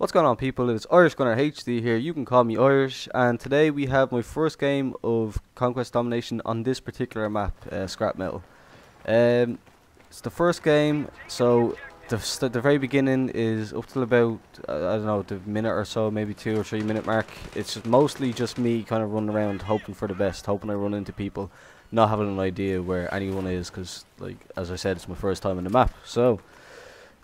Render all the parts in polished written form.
What's going on, people? It's Irish Gunner HD here. You can call me Irish, and today we have my first game of Conquest Domination on this particular map, Scrapmetal. It's the first game, so the very beginning is up till about I don't know, the minute or so, maybe 2 or 3 minute mark. It's mostly just me kind of running around hoping for the best, hoping I run into people, not having an idea where anyone is, because, like, as I said, it's my first time on the map. So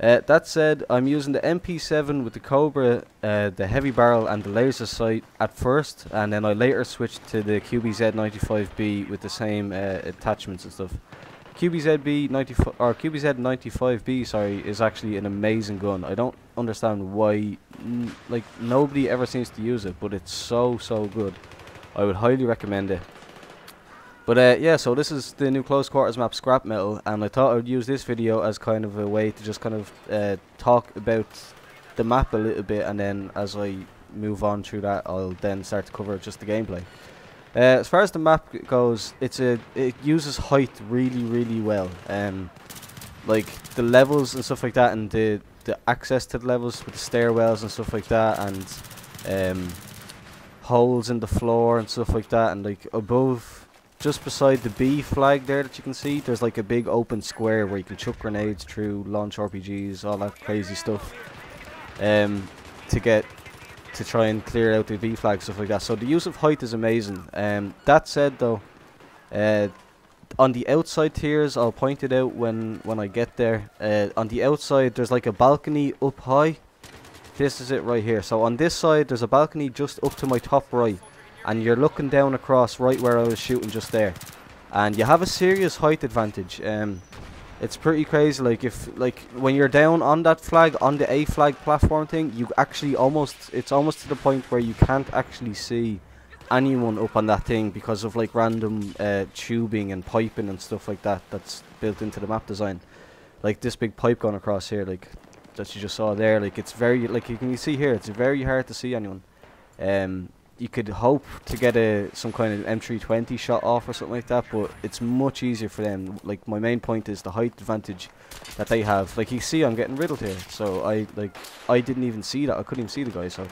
that said, I'm using the MP7 with the Cobra, the heavy barrel and the laser sight at first, and then I later switched to the QBZ95B with the same attachments and stuff. QBZ95B, sorry, is actually an amazing gun. I don't understand why like nobody ever seems to use it, but it's so good. I would highly recommend it. But yeah, so this is the new close quarters map, Scrapmetal, and I thought I would use this video as kind of a way to just kind of talk about the map a little bit, and then as I move on through that, I'll then start to cover just the gameplay. As far as the map goes, it uses height really well. Like the levels and stuff like that, and the access to the levels with the stairwells and stuff like that, and holes in the floor and stuff like that, and like above, just beside the B flag there that you can see, there's like a big open square where you can chuck grenades through, launch RPGs, all that crazy stuff, to try and clear out the V flag, stuff like that. So the use of height is amazing. That said though, on the outside tiers, I'll point it out when I get there. On the outside there's like a balcony up high. This is it right here. So on this side there's a balcony just up to my top right, and you're looking down across right where I was shooting just there, and you have a serious height advantage. It's pretty crazy. Like when you're down on that flag, on the A flag platform thing, you actually it's almost to the point where you can't actually see anyone up on that thing because of like random tubing and piping and stuff like that that's built into the map design. Like this big pipe going across here, like that you just saw there. Like it's very, like you can see here, it's very hard to see anyone. You could hope to get some kind of M320 shot off or something like that, but it's much easier for them. Like my main point is the height advantage that they have. Like you see, I'm getting riddled here, so I didn't even see that. I couldn't even see the guy. So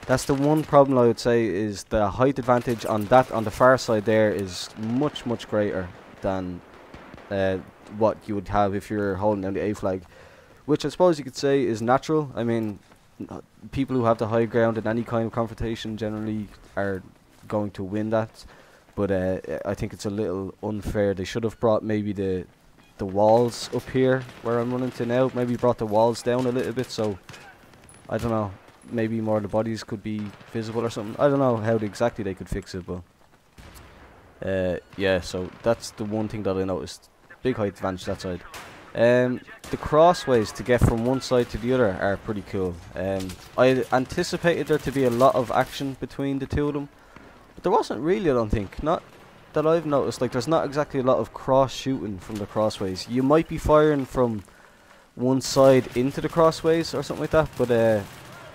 that's the one problem I would say, is the height advantage on the far side there is much greater than what you would have if you're holding down the A flag, which I suppose you could say is natural. I mean, people who have the high ground in any kind of confrontation generally are going to win that, but I think it's a little unfair. They should have brought maybe the walls up here where I'm running to now, maybe brought the walls down a little bit, so I don't know, maybe more of the bodies could be visible or something. I don't know how exactly they could fix it, but yeah, so that's the one thing that I noticed. Big height advantage that side. The crossways to get from one side to the other are pretty cool. I anticipated there to be a lot of action between the two of them, but there wasn't really, I don't think. Not that I've noticed. Like, there's not exactly a lot of cross shooting from the crossways. You might be firing from one side into the crossways or something like that, but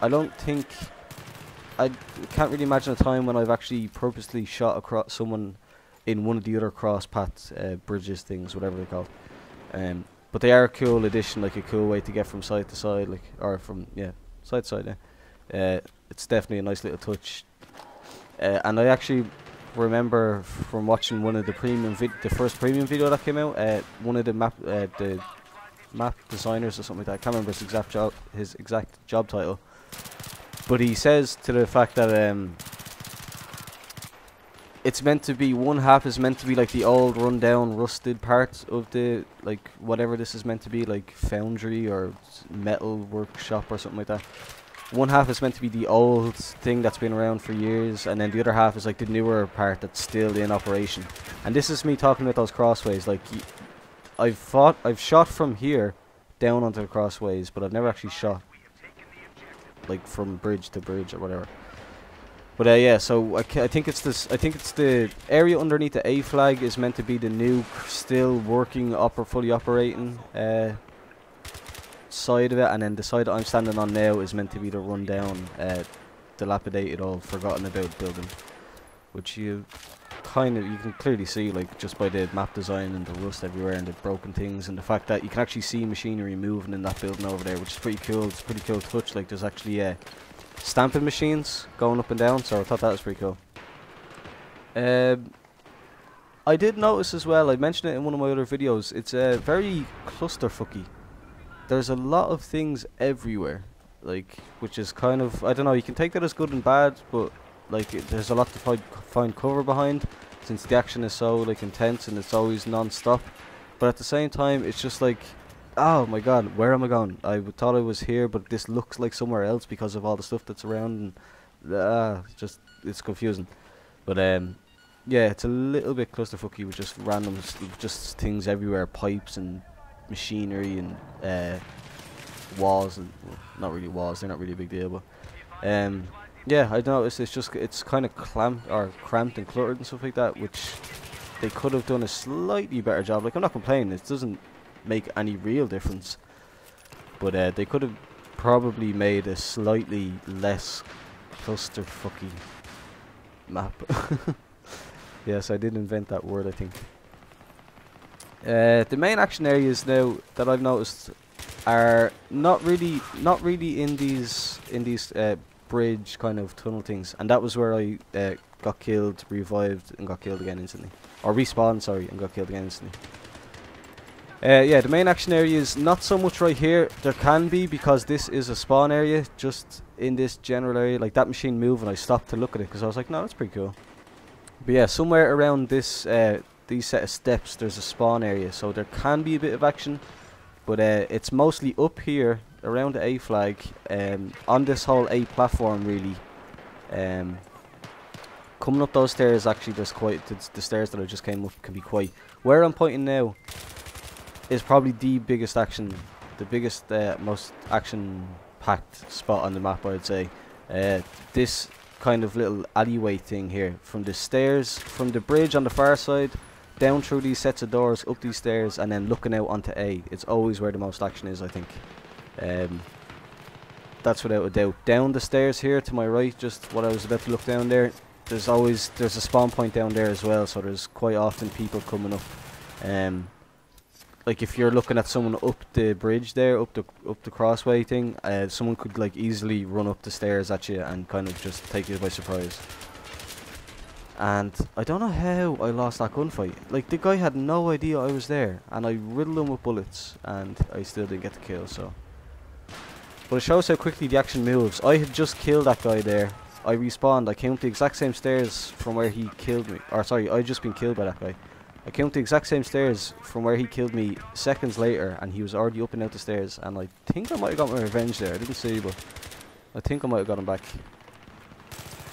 I don't think, I can't really imagine a time when I've actually purposely shot across someone in one of the other cross paths, bridges things, whatever they're called. But they are a cool addition, like a cool way to get from side to side, like, or from, yeah, side to side, yeah. It's definitely a nice little touch. And I actually remember from watching one of the the first premium video that came out, one of the map designers or something like that, I can't remember his exact job title, but he says to the fact that it's meant to be, one half is meant to be like the old rundown rusted parts of the, like, whatever this is meant to be, like foundry or metal workshop or something like that. One half is meant to be the old thing that's been around for years, and then the other half is like the newer part that's still in operation. And this is me talking about those crossways. Like, I've shot from here down onto the crossways, but I've never actually shot like from bridge to bridge or whatever. But yeah, so I think it's this. I think it's the area underneath the A flag is meant to be the new, still working, fully operating side of it, and then the side that I'm standing on now is meant to be the rundown, dilapidated, all forgotten about building. which you can clearly see, like, just by the map design and the rust everywhere and the broken things and the fact that you can actually see machinery moving in that building over there, which is pretty cool. It's a pretty cool touch. Like, there's actually stamping machines going up and down, so I thought that was pretty cool. I did notice as well, I mentioned it in one of my other videos, it's very clusterfucky. There's a lot of things everywhere, like, which is kind of, I don't know, you can take that as good and bad, but like, there's a lot to find cover behind, since the action is so, like, intense and it's always non-stop. But at the same time, it's just like, oh my god, where am I going? I thought I was here, but this looks like somewhere else because of all the stuff that's around, and it's confusing. But yeah, it's a little bit clusterfucky with just random, just things everywhere, pipes and machinery and walls, and well, not really walls, they're not really a big deal, but yeah, I noticed it's kind of cramped and cluttered and stuff like that, which they could have done a slightly better job. Like, I'm not complaining, it doesn't make any real difference, but they could have probably made a slightly less clusterfucky map. Yes, I did invent that word, I think. The main action areas now that I've noticed are not really in these bridge kind of tunnel things, and that was where I got killed, revived, and got killed again instantly, or respawned, sorry, and got killed again instantly. Yeah, the main action area is not so much right here. There can be, because this is a spawn area, just in this general area. Like, that machine moved and I stopped to look at it because I was like, no, that's pretty cool. But yeah, somewhere around this these set of steps there's a spawn area, so there can be a bit of action, but it's mostly up here around the A flag, on this whole A platform really. Coming up those stairs, actually, there's quite the stairs that I just came up can be quite. Where I'm pointing now is probably the biggest action, the biggest most action packed spot on the map, I'd say. This kind of little alleyway thing here, from the stairs, from the bridge on the far side, down through these sets of doors, up these stairs, and then looking out onto A. It's always where the most action is, I think. That's without a doubt. Down the stairs here to my right, just what I was about to look down there, there's a spawn point down there as well, so there's quite often people coming up. Like, if you're looking at someone up the bridge there, up the crossway thing, someone could, like, easily run up the stairs at you and kind of just take you by surprise. And I don't know how I lost that gunfight. Like, the guy had no idea I was there, and I riddled him with bullets, and I still didn't get the kill, so. But it shows how quickly the action moves. I had just killed that guy there. I respawned. I came up the exact same stairs from where he killed me. Or sorry, I just been killed by that guy. I came up the exact same stairs from where he killed me seconds later, and he was already up and out the stairs. And I think I might have got my revenge there. I didn't see, but I think I might have got him back.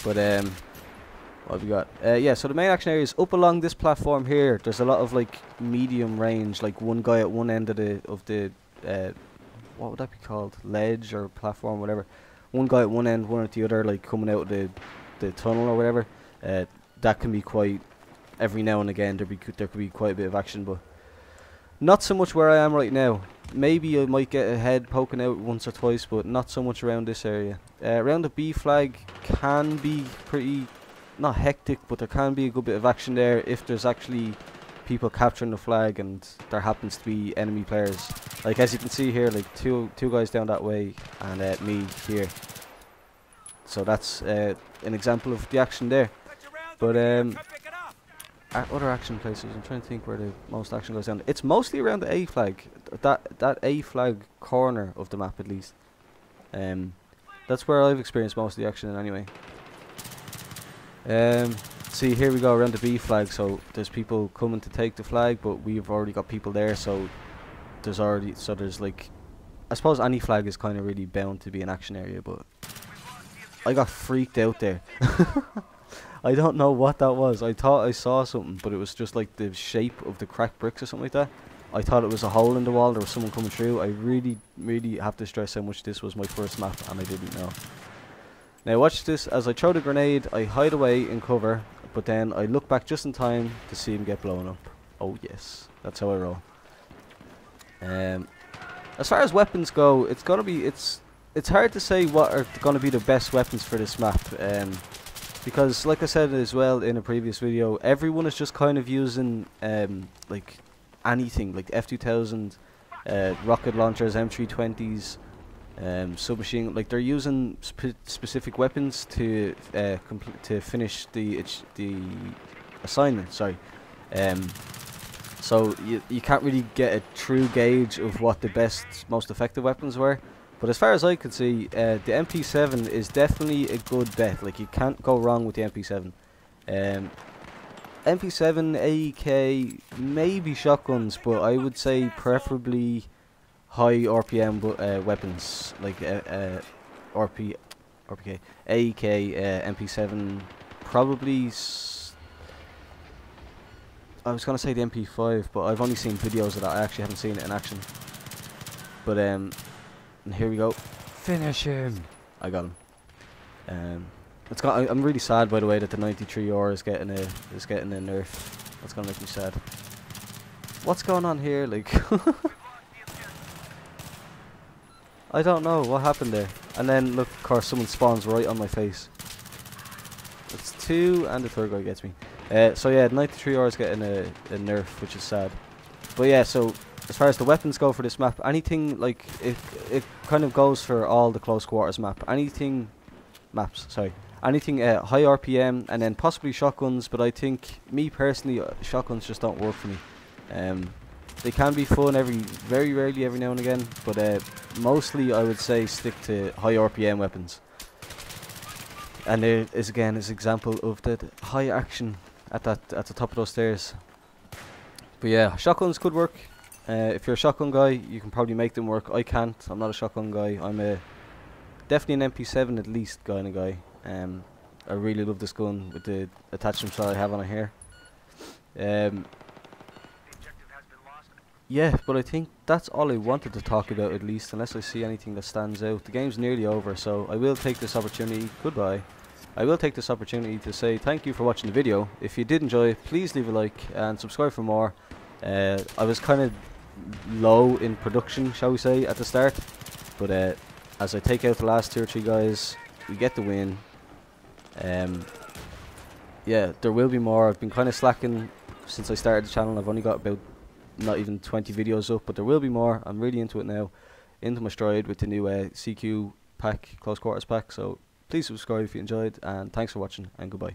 But what have we got? Yeah, so the main action area is up along this platform here. There's a lot of, like, medium range, like one guy at one end of the what would that be called? Ledge or platform, whatever. One guy at one end, one at the other, like coming out of the tunnel or whatever. That can be quite, every now and again there could be quite a bit of action, but not so much where I am right now. Maybe I might get a head poking out once or twice, but not so much around this area. Around the B flag can be pretty, not hectic, but there can be a good bit of action there if there's actually people capturing the flag and there happens to be enemy players. Like, as you can see here, like two guys down that way and me here. So that's an example of the action there. But at other action places, I'm trying to think where the most action goes down. It's mostly around the A flag, that A flag corner of the map at least. That's where I've experienced most of the action anyway. See, here we go around the B flag, so there's people coming to take the flag, but we've already got people there, so there's like, I suppose any flag is kind of really bound to be an action area, but I got freaked out there. I don't know what that was. I thought I saw something, but it was just like the shape of the cracked bricks or something like that. I thought it was a hole in the wall, there was someone coming through. I really have to stress how much this was my first map and I didn't know. Now watch this, as I throw the grenade, I hide away in cover, but then I look back just in time to see him get blown up. Oh yes, that's how I roll. As far as weapons go, it's hard to say what are gonna be the best weapons for this map. Because like I said as well in a previous video, everyone is just kind of using like anything, like F2000, rocket launchers, M320s, submachine. Like they're using specific weapons to to finish the assignment. Sorry. So you can't really get a true gauge of what the best, most effective weapons were. But as far as I could see, the MP7 is definitely a good bet. Like, you can't go wrong with the MP7. MP7, AEK, maybe shotguns, but I would say preferably high RPM weapons, like RPK, AEK, MP7, probably. I was gonna say the MP5, but I've only seen videos of that. I actually haven't seen it in action. But and here we go. Finish him. I got him. I'm really sad, by the way, that the 93R is getting a nerf. That's gonna make me sad. What's going on here? Like, I don't know what happened there. And then look, of course, someone spawns right on my face. It's two, and the third guy gets me. So yeah, 93R is getting a nerf, which is sad. But yeah, so as far as the weapons go for this map, anything like it kind of goes for all the close quarters anything high RPM, and then possibly shotguns. But I think, me personally, shotguns just don't work for me. They can be fun very rarely, every now and again, but mostly I would say stick to high RPM weapons. And there is again this example of the high action at the top of those stairs. But yeah, shotguns could work. If you're a shotgun guy, you can probably make them work. I can't. I'm not a shotgun guy. I'm definitely an MP7 at least kind of guy. I really love this gun with the attachments that I have on it here. Yeah, but I think that's all I wanted to talk about, at least, unless I see anything that stands out. The game's nearly over, so I will take this opportunity. Goodbye. I will take this opportunity to say thank you for watching the video. If you did enjoy it, please leave a like and subscribe for more. I was kind of low in production, shall we say, at the start, but as I take out the last 2 or 3 guys, we get the win. Yeah, there will be more. I've been kind of slacking since I started the channel. I've only got about not even 20 videos up, but there will be more. I'm really into it now, into my stride with the new CQ pack, close quarters pack. So please subscribe if you enjoyed, and thanks for watching, and goodbye.